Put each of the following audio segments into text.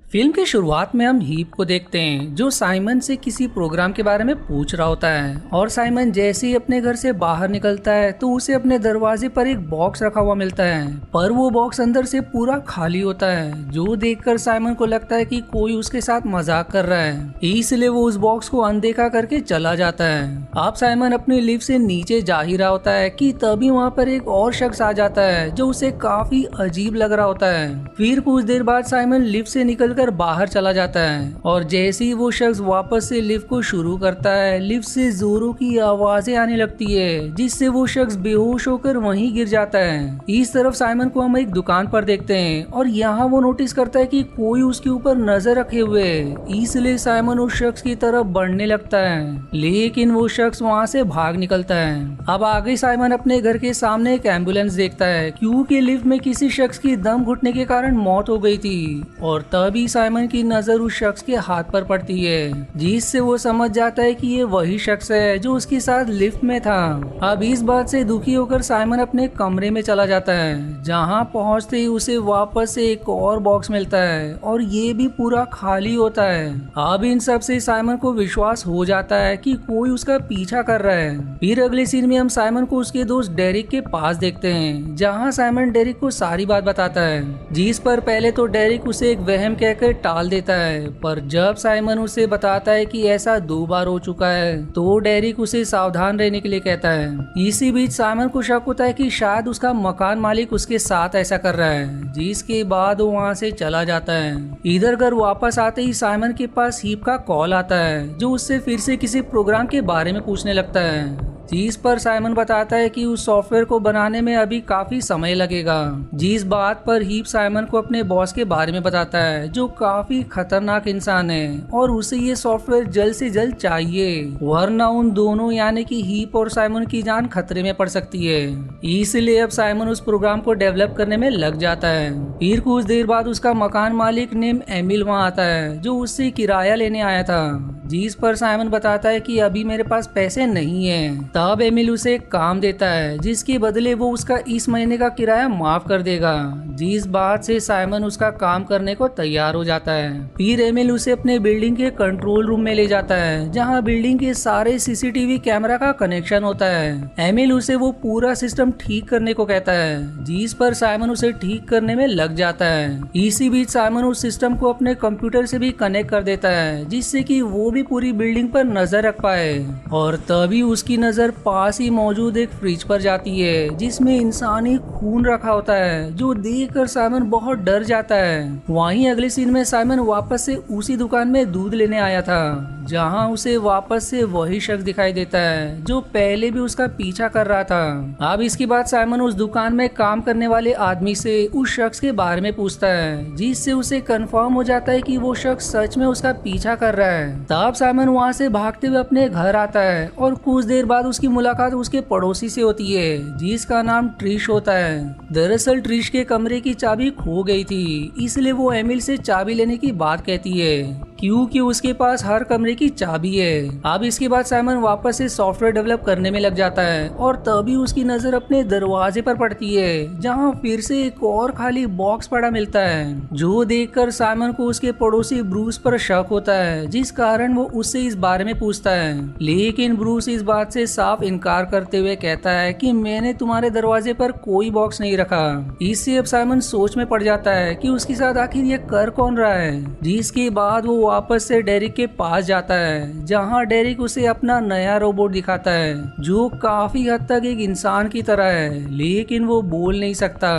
Film की शुरुआत में हम हीप को देखते हैं जो साइमन से किसी प्रोग्राम के बारे में पूछ रहा होता है और साइमन जैसे ही अपने घर से बाहर निकलता है तो उसे अपने दरवाजे पर एक बॉक्स रखा हुआ मिलता है, पर वो बॉक्स अंदर से पूरा खाली होता है जो देखकर साइमन को लगता है कि कोई उसके साथ मजाक कर रहा है, इसलिए वो उस बॉक्स को अनदेखा करके चला जाता है। अब साइमन अपनी लिफ्ट से नीचे जा ही रहा होता है कि तभी वहाँ पर एक और शख्स आ जाता है जो उसे काफी अजीब लग रहा होता है। फिर कुछ देर बाद साइमन लिफ्ट से निकल कर बाहर चला जाता है और जैसे ही वो शख्स वापस से लिफ्ट को शुरू करता है लिफ्ट से जोरों की आवाजें आने लगती है जिससे वो शख्स बेहोश होकर वहीं गिर जाता है। इस तरफ साइमन को हम एक दुकान पर देखते हैं और यहाँ वो नोटिस करता है कि कोई उसके ऊपर नजर रखे हुए है, इसलिए साइमन उस शख्स की तरफ बढ़ने लगता है लेकिन वो शख्स वहाँ से भाग निकलता है। अब आगे साइमन अपने घर के सामने एक एम्बुलेंस देखता है क्योंकि लिफ्ट में किसी शख्स की दम घुटने के कारण मौत हो गई थी और तभी साइमन की नजर उस शख्स के हाथ पर पड़ती है जिससे वो समझ जाता है कि ये वही शख्स है जो उसके साथ लिफ्ट में था। अब इस बात से दुखी होकर साइमन अपने कमरे में चला जाता है जहां पहुंचते ही उसे वापस से एक और बॉक्स मिलता है और ये भी पूरा खाली होता है। अब इन सब से साइमन को विश्वास हो जाता है कि कोई उसका पीछा कर रहा है। फिर अगले सीन में हम साइमन को उसके दोस्त डेरिक के पास देखते हैं जहाँ साइमन डेरिक को सारी बात बताता है जिस पर पहले तो डेरिक उसे एक वहम कहकर टाल देता है, पर जब साइमन उसे बताता है कि ऐसा 2 बार हो चुका है तो डेरिक उसे सावधान रहने के लिए कहता है। इसी बीच साइमन को शक होता है कि शायद उसका मकान मालिक उसके साथ ऐसा कर रहा है जिसके बाद वो वहाँ से चला जाता है। इधर घर वापस आते ही साइमन के पास हीप का कॉल आता है जो उससे फिर से किसी प्रोग्राम के बारे में पूछने लगता है जिस पर साइमन बताता है कि उस सॉफ्टवेयर को बनाने में अभी काफी समय लगेगा, जिस बात पर हीप साइमन को अपने बॉस के बारे में बताता है जो काफी खतरनाक इंसान है और उसे ये सॉफ्टवेयर जल्द से जल्द चाहिए वरना उन दोनों यानी कि हीप और साइमन की जान खतरे में पड़ सकती है। इसलिए अब साइमन उस प्रोग्राम को डेवलप करने में लग जाता है। फिर कुछ देर बाद उसका मकान मालिक नेम एमिल वहाँ आता है जो उससे किराया लेने आया था, जिस पर साइमन बताता है कि अभी मेरे पास पैसे नहीं है। तब एमिल उसे एक काम देता है जिसके बदले वो उसका इस महीने का किराया माफ कर देगा, जिस बात से साइमन उसका काम करने को तैयार हो जाता है। फिर एमिल उसे अपने बिल्डिंग के कंट्रोल रूम में ले जाता है जहां बिल्डिंग के सारे सीसीटीवी कैमरा का कनेक्शन होता है। एमिल उसे वो पूरा सिस्टम ठीक करने को कहता है जिस पर साइमन उसे ठीक करने में लग जाता है। इसी बीच साइमन उस सिस्टम को अपने कंप्यूटर से भी कनेक्ट कर देता है जिससे कि वो भी पूरी बिल्डिंग पर नजर रख पाए और तभी उसकी नजर पास ही मौजूद एक फ्रिज पर जाती है जिसमें इंसानी खून रखा होता है जो देखकर साइमन बहुत डर जाता है। वहीं अगले सीन में साइमन वापस से उसी दुकान में दूध लेने आया था जहां उसे वापस से वही शख्स दिखाई देता है जो पहले भी उसका पीछा कर रहा था। अब इसके बाद साइमन उस दुकान में काम करने वाले आदमी से उस शख्स के बारे में पूछता है जिससे उसे कंफर्म हो जाता है कि वो शख्स सच में उसका पीछा कर रहा है। तब साइमन वहां से भागते हुए अपने घर आता है और कुछ देर बाद उसकी मुलाकात उसके पड़ोसी से होती है जिसका नाम ट्रिश होता है। दरअसल ट्रिश के कमरे की चाबी खो गई थी इसलिए वो एमिल से चाबी लेने की बात कहती है क्योंकि उसके पास हर कमरे की चाबी है। अब इसके बाद साइमन वापस से सॉफ्टवेयर डेवलप करने में लग जाता है और तभी उसकी नजर अपने दरवाजे पर पड़ती है जहां फिर से एक और खाली बॉक्स पड़ा मिलता है जो देखकर साइमन को उसके पड़ोसी ब्रूस पर शक होता है जिस कारण वो उससे इस बारे में पूछता है, लेकिन ब्रूस इस बात से साफ इनकार करते हुए कहता है कि मैंने तुम्हारे दरवाजे पर कोई बॉक्स नहीं रखा। इससे अब साइमन सोच में पड़ जाता है कि उसके साथ आखिर ये कर कौन रहा है, जिसके बाद वो वापस से डेरिक के पास जाता है जहां डेरिक उसे अपना नया रोबोट दिखाता है जो काफी हद तक एक इंसान की तरह है लेकिन वो बोल नहीं सकता।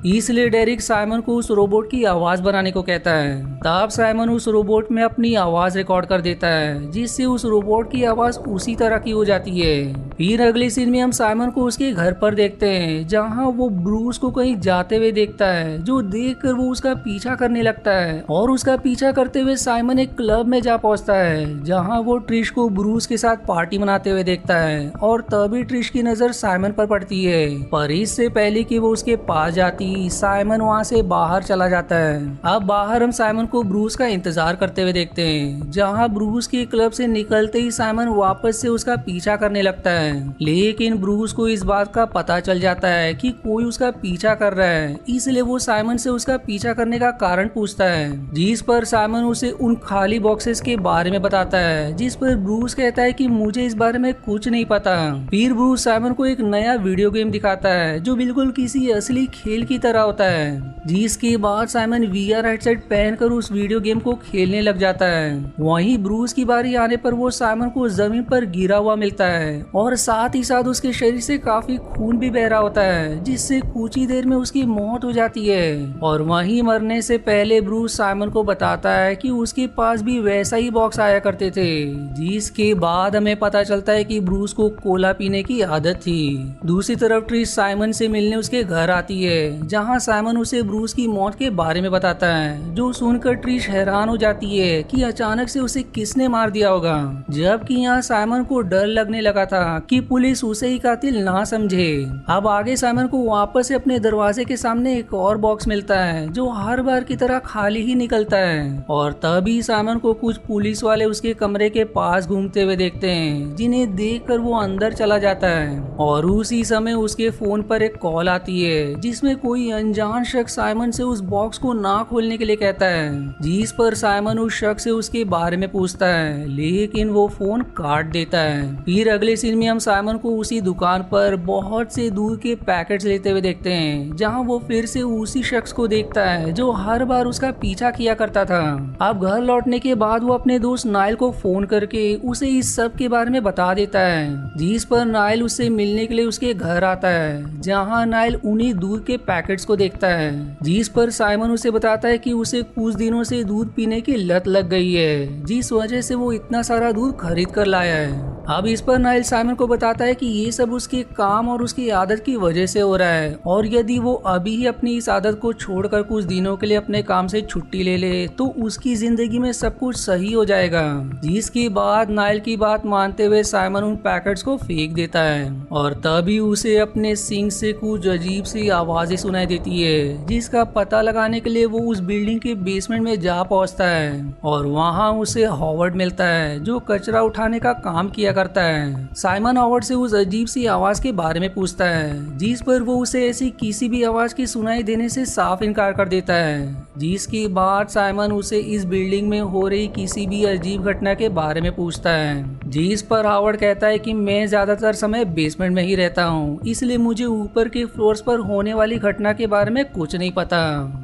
इसलिए डेरिक साइमन को उस रोबोट की आवाज बनाने को कहता है। तब साइमन उस रोबोट में अपनी आवाज रिकॉर्ड कर देता है जिससे उस रोबोट की आवाज उसी तरह की हो जाती है। फिर अगले सीन में हम साइमन को उसके घर पर देखते हैं जहां वो ब्रूस को कहीं जाते हुए देखता है जो देखकर वो उसका पीछा करने लगता है और उसका पीछा करते हुए साइमन एक क्लब में जा पहुंचता है जहां वो ट्रिश को ब्रूस के साथ पार्टी मनाते हुए देखता है और तभी ट्रिश की नजर साइमन पर पड़ती है। पर इससे पहले कि वो उसके पास जाती, साइमन वहां से बाहर चला जाता है। अब बाहर हम साइमन को ब्रूस का इंतजार करते हुए देखते हैं, जहां ब्रूस के क्लब से निकलते ही साइमन वापस से उसका पीछा करने लगता है। लेकिन ब्रूस को इस बात का पता चल जाता है कि कोई उसका पीछा कर रहा है, इसलिए वो साइमन से उसका पीछा करने का कारण पूछता है, जिस पर साइमन उसे उन खाली बॉक्सेस के बारे में बताता है, जिस पर ब्रूस कहता है कि मुझे इस बारे में कुछ नहीं पता। फिर ब्रूस साइमन को एक नया वीडियो गेम दिखाता है जो बिल्कुल किसी असली खेल की तरह होता है, जिसके बाद साइमन वीआर हेडसेट पहनकर उस वीडियो गेम को खेलने लग जाता है। वहीं ब्रूस की बारी आने पर वो साइमन को जमीन पर गिरा हुआ मिलता है और साथ ही साथ उसके शरीर से काफी खून भी बह रहा होता है, जिससे कुछ ही देर में उसकी मौत हो जाती है। और वहीं मरने से पहले ब्रूस साइमन को बताता है कि उसके पास भी वैसा ही बॉक्स आया करते थे, जिसके बाद हमें पता चलता है कि ब्रूस को कोला पीने की आदत थी। दूसरी तरफ ट्रिश साइमन से मिलने उसके घर आती है, जहां साइमन उसे ब्रूस की मौत के बारे में बताता है, जो सुनकर ट्रिश हैरान हो जाती है कि अचानक से उसे किसने मार दिया होगा, जबकि यहाँ साइमन को डर लगने लगा था कि पुलिस उसे ही कातिल ना समझे। अब आगे साइमन को वापस से अपने दरवाजे के सामने एक और बॉक्स मिलता है जो हर बार की तरह खाली ही निकलता है, और तभी साइमन को कुछ पुलिस वाले उसके कमरे के पास घूमते हुए देखते हैं, जिन्हें देखकर वो अंदर चला जाता है। और उसी समय उसके फोन पर एक कॉल आती है जिसमें कोई अनजान शख्स साइमन से उस बॉक्स को ना खोलने के लिए कहता है, जिस पर साइमन उस शख्स से उसके बारे में पूछता है, लेकिन वो फोन काट देता है। फिर अगले सीन में हम साइमन को उसी दुकान पर बहुत से दूध के पैकेट्स लेते हुए देखते हैं, जहां वो फिर से उसी शख्स को देखता है जो हर बार उसका पीछा किया करता था। अब घर लौटने के बाद वो अपने दोस्त नाइल को फोन करके उसे इस सब के बारे में बता देता है, जिस पर नाइल उससे मिलने के लिए उसके घर आता है, जहां नाइल उन्हीं दूध के पैकेट्स को देखता है, जिस पर साइमन उसे बताता है कि उसे कुछ दिनों से दूध पीने की लत लग गई है, जिस वजह से वो इतना सारा दूध खरीद कर लाया है। अब इस पर नाइल साइमन को बताता है कि ये सब उसके काम और उसकी आदत की वजह से हो रहा है, और यदि वो अभी ही अपनी इस आदत को छोड़कर कुछ दिनों के लिए अपने काम से छुट्टी ले ले तो उसकी जिंदगी में सब कुछ सही हो जाएगा। जिसके बाद नाइल की बात मानते हुए साइमन उन पैकेट्स को फेंक देता है, और तभी उसे अपने सिंक से कुछ अजीब सी आवाजें सुनाई देती है, जिसका पता लगाने के लिए वो उस बिल्डिंग के बेसमेंट में जा पहुंचता है, और वहां उसे हॉवर्ड मिलता है जो कचरा उठाने का काम किया करता है। साइमन हॉवर्ड से उस अजीब सी आवाज के बारे में पूछता है, जिस पर वो उसे ऐसी किसी भी आवाज की सुनाई देने से साफ इनकार कर देता है। जिसके बाद साइमन उसे इस बिल्डिंग में हो रही किसी भी अजीब घटना के बारे में पूछता है, जिस पर हॉवर्ड कहता है कि मैं ज्यादातर समय बेसमेंट में ही रहता हूँ, इसलिए मुझे ऊपर के फ्लोर्स पर होने वाली घटना के बारे में कुछ नहीं पता।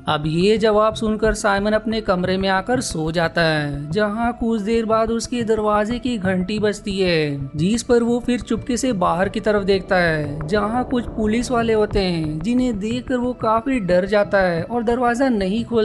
अब ये जवाब सुनकर साइमन अपने कमरे में आकर सो जाता है, जहाँ कुछ देर बाद उसके दरवाजे की घंटी बजती है, जिस पर वो फिर चुपके से बाहर की तरफ देखता है, जहाँ कुछ पुलिस वाले होते हैं, जिन्हें देखकर वो काफी डर जाता है और दरवाजा नहीं खोलता।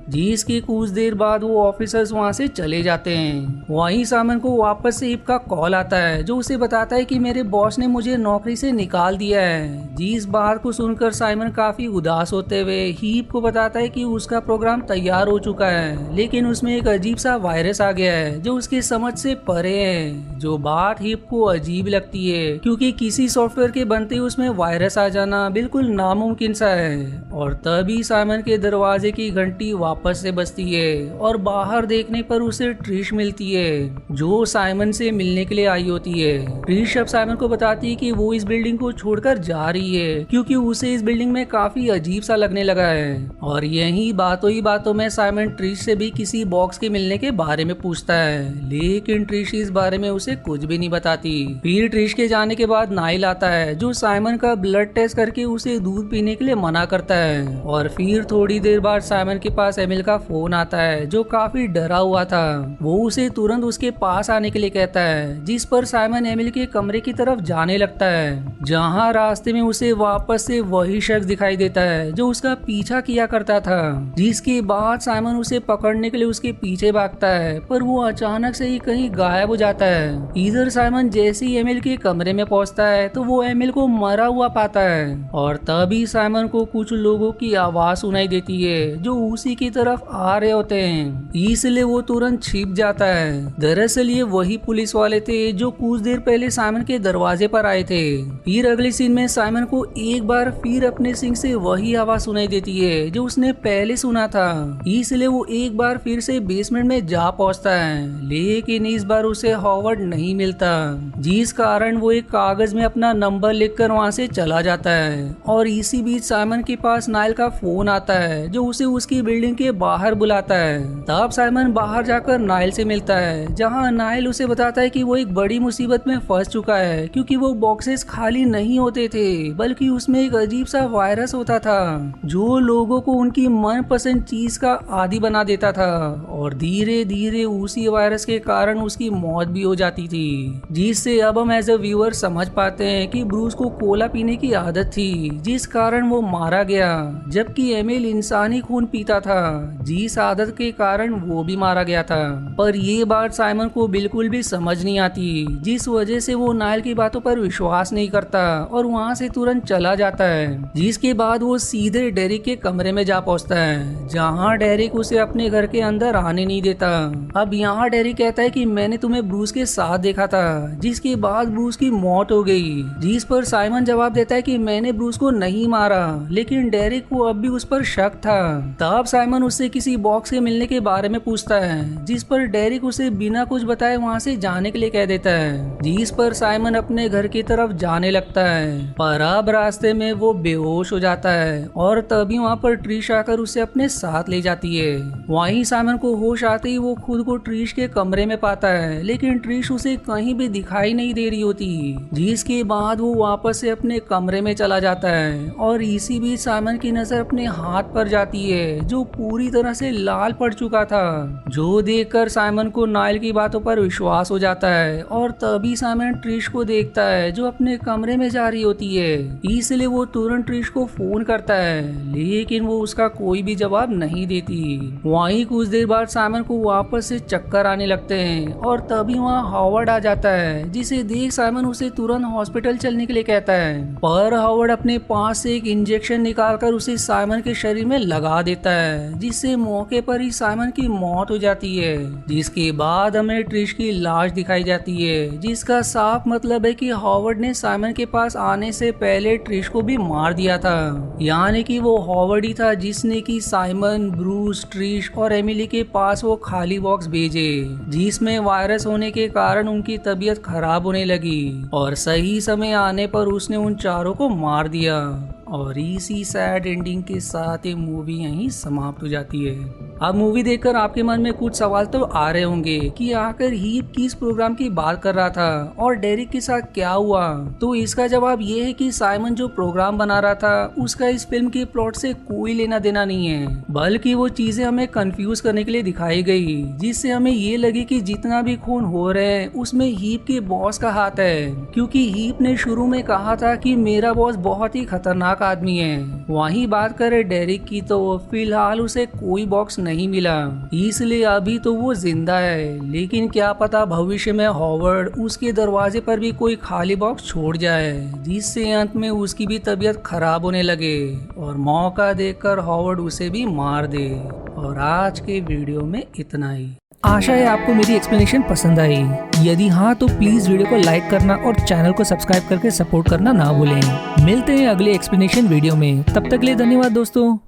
जिसके कुछ देर बाद वो ऑफिसर्स वहाँ से चले जाते हैं। वहीं साइमन को वापस से हीप का कॉल आता है, जो उसे बताता है कि मेरे बॉस ने मुझे नौकरी से निकाल दिया है। जिस बात को सुनकर साइमन काफी उदास होते हुए हीप को बताता है कि उसका प्रोग्राम तैयार हो चुका है, लेकिन उसमें एक अजीब सा वायरस आ गया है जो उसकी समझ से परे है। जो बात हीप को अजीब लगती है, क्योंकि किसी सॉफ्टवेयर के बनते ही उसमें वायरस आ जाना बिल्कुल नामुमकिन सा है। और तभी साइमन के दरवाजे की घंटी वापस से बजती है, और बाहर देखने पर उसे ट्रिश मिलती है, जो साइमन से मिलने के लिए आई होती है। ट्रिश अब साइमन को बताती है कि वो इस बिल्डिंग को छोड़कर जा रही है, क्योंकि उसे इस बिल्डिंग में काफी अजीब सा लगने लगा है। और यही बातों ही बातों में साइमन ट्रिश से भी किसी बॉक्स के मिलने के बारे में पूछता है, लेकिन ट्रिश इस बारे में उसे कुछ भी नहीं बताती। फिर ट्रिश के जाने के बाद नाइल आता है, जो साइमन का ब्लड टेस्ट करके उसे दूध पीने के लिए मना करता है। और फिर थोड़ी देर बाद साइमन के पास एमिल का फोन आता है, जो काफी डरा हुआ था। वो उसे तुरंत उसके पास आने के लिए कहता है, जिस पर साइमन एमिल के कमरे की तरफ जाने लगता है, जहाँ रास्ते में उसे वापस से वही शख्स दिखाई देता है जो उसका पीछा किया करता था। जिसके बाद साइमन उसे पकड़ने के लिए उसके पीछे भागता है, पर वो अचानक से ही कहीं गायब हो जाता है। इधर साइमन जैसे ही एमिल के कमरे में पहुंचता है तो वो एमिल को मरा हुआ पाता है, और तभी साइमन को कुछ लोगों की आवाज सुनाई देती है जो उसी की तरफ आ रहे होते हैं। इसलिए वो तुरंत छिप जाता है। दरअसल ये वही पुलिस वाले थे जो कुछ देर पहले साइमन के दरवाजे पर आए थे। फिर अगले सीन में साइमन को एक बार फिर अपने सिंह से वही आवाज सुनाई देती है जो उसने पहले सुना था। इसलिए वो एक बार फिर से बेसमेंट में जा पहुंचता है, लेकिन इस बार उसे हॉवर्ड नहीं मिलता, जिस कारण वो एक कागज में अपना नंबर लिखकर वहां से चला जाता है। और इसी बीच साइमन के पास नाइल का फोन आता है जो उसे उसकी बिल्डिंग के बाहर बुलाता है। तब साइमन बाहर जाकर नाइल से मिलता है, जहां नाइल उसे बताता है कि वो एक बड़ी मुसीबत में फंस चुका है, क्योंकि वो बॉक्सेस खाली नहीं होते थे बल्कि उसमें एक अजीब सा वायरस होता था जो लोगों को उनकी मनपसंद चीज का आदी बना देता था। और धीरे धीरे उसी वायरस के कारण उसकी मौत भी हो जाती थी, जिससे अब हम एज अ व्यूअर समझ पाते हैं कि ब्रूस को कोला पीने की आदत थी, जिस कारण वो मारा गया, जबकि एमिल इंसानी खून पीता था, जिस आदत के कारण वो भी मारा गया था। पर ये बात साइमन को बिल्कुल भी समझ नहीं आती, जिस वजह से वो नाइल की बातों पर विश्वास नहीं करता और वहाँ से तुरंत चला जाता है। जिसके बाद वो सीधे डेरिक के कमरे में जा पहुंचता है, जहाँ डेरिक उसे अपने घर के अंदर आने नहीं देता। अब यहाँ डेरिक कहता है कि मैंने तुम्हें ब्रूस के साथ देखा था, जिसके बाद ब्रूस की मौत हो गई। जिस पर साइमन जवाब देता है कि मैंने ब्रूस को नहीं मारा, लेकिन डेरिक को अब भी उस पर शक था। तब साइमन उससे किसी बॉक्स के मिलने के बारे में पूछता है, जिस पर डेरिक उसे बिना कुछ बताए वहाँ से जाने के लिए कह देता है। जिस पर साइमन अपने घर की तरफ जाने लगता है, पर अब रास्ते में वो बेहोश हो जाता है और तभी वहाँ पर ट्रिश आकर उसे अपने साथ ले जाती है। वहीं साइमन को होश आते ही वो खुद को ट्रिश के कमरे में पाता है, लेकिन ट्रिश उसे कहीं भी दिखाई नहीं दे रही होती। जिसके बाद वो वापस से अपने कमरे में चला जाता है और इसी बीच साइमन की नजर अपने हाथ पर जाती है जो पूरी तरह से लाल पड़ चुका था, जो देखकर साइमन को नाइल की बातों पर विश्वास हो जाता है। और तभी साइमन ट्रिश को देखता है जो अपने कमरे में जा रही होती है, इसलिए वो तुरंत ट्रिश को फोन करता है, लेकिन वो उसका कोई भी जवाब नहीं देती। वहीं कुछ देर बाद साइमन को वापस से चक्कर आने लगते हैं और तभी वहाँ हॉवर्ड आ जाता है, जिसे देख साइमन उसे तुरंत हॉस्पिटल चलने के लिए कहता है। पर हॉवर्ड अपने पास से एक इंजेक्शन निकालकर उसे साइमन के शरीर में लगा देता है, जिससे मौके पर ही साइमन की मौत हो जाती है। जिसके बाद हमें ट्रिश की लाश दिखाई जाती है, जिसका साफ मतलब है कि हॉवर्ड ने साइमन के पास आने से पहले ट्रिश को भी मार दिया था। यानी कि वो हॉवर्ड ही था जिसने कि साइमन, ब्रूस, ट्रिश और एमिली के पास वो खाली बॉक्स भेजे, जिसमें वायरस होने के कारण उनकी तबीयत खराब होने लगी और सही समय आने पर उसने उन चारों को मार दिया। और इसी सैड एंडिंग के साथ ये मूवी यहीं समाप्त हो जाती है। अब मूवी देखकर आपके मन में कुछ सवाल तो आ रहे होंगे कि आखिर हीप किस प्रोग्राम की बात कर रहा था और डेरिक के साथ क्या हुआ। तो इसका जवाब ये है कि साइमन जो प्रोग्राम बना रहा था उसका इस फिल्म के प्लॉट से कोई लेना देना नहीं है, बल्कि वो चीजें हमें कंफ्यूज करने के लिए दिखाई गई, जिससे हमें ये लगे कि जितना भी खून हो रहे हैं उसमें हीप के बॉस का हाथ है, क्योंकि हीप ने शुरू में कहा था कि मेरा बॉस बहुत ही खतरनाक आदमी है। वहीं बात करें डेरिक की तो फिलहाल उसे कोई बॉक्स नहीं मिला, इसलिए अभी तो वो जिंदा है, लेकिन क्या पता भविष्य में हॉवर्ड उसके दरवाजे पर भी कोई खाली बॉक्स छोड़ जाए, जिससे अंत में उसकी भी तबीयत खराब होने लगे और मौका देखकर हॉवर्ड उसे भी मार दे। और आज के वीडियो में इतना ही। आशा है आपको मेरी एक्सप्लेनेशन पसंद आई। यदि हाँ तो प्लीज वीडियो को लाइक करना और चैनल को सब्सक्राइब करके सपोर्ट करना ना भूलें। मिलते हैं अगले एक्सप्लेनेशन वीडियो में, तब तक के लिए धन्यवाद दोस्तों।